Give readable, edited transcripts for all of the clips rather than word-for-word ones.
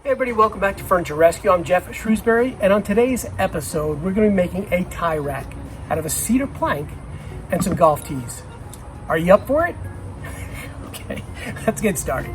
Hey everybody, welcome back to Furniture Rescue. I'm Jeff at Shrewsbury, and on today's episode, we're going to be making a tie rack out of a cedar plank and some golf tees. Are you up for it? Okay, let's get started.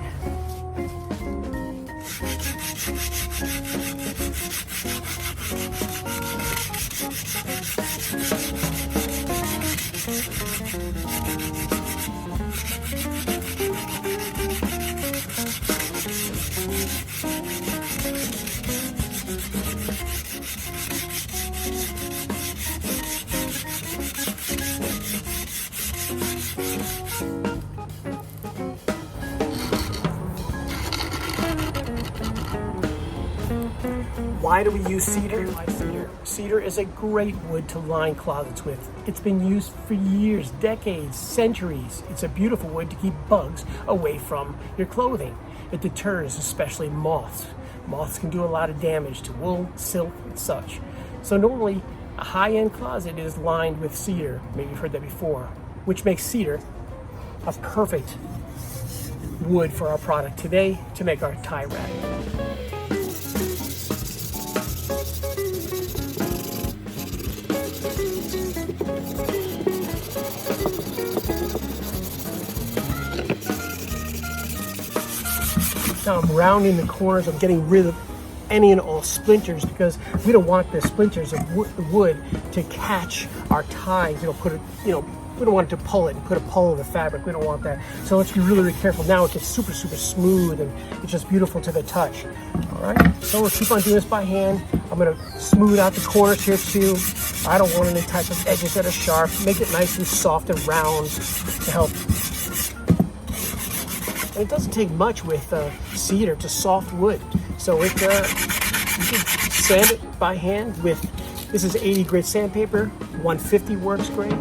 Why do we use cedar? Why cedar? Cedar is a great wood to line closets with. It's been used for years, decades, centuries. It's a beautiful wood to keep bugs away from your clothing. It deters especially moths. Moths can do a lot of damage to wool, silk, and such. So normally, a high-end closet is lined with cedar. Maybe you've heard that before, which makes cedar a perfect wood for our product today to make our tie rack. Now I'm rounding the corners. I'm getting rid of any and all splinters because we don't want the splinters of wood to catch our ties. We don't want it to pull it and put a pull in the fabric. We don't want that. So let's be really, really careful. Now it gets super, super smooth and it's just beautiful to the touch. All right, so we'll keep on doing this by hand. I'm gonna smooth out the corners here too. I don't want any type of edges that are sharp. Make it nice and soft and round to help. And it doesn't take much with cedar. It's a soft wood. So you can sand it by hand with, this is 80 grit sandpaper, 150 works great.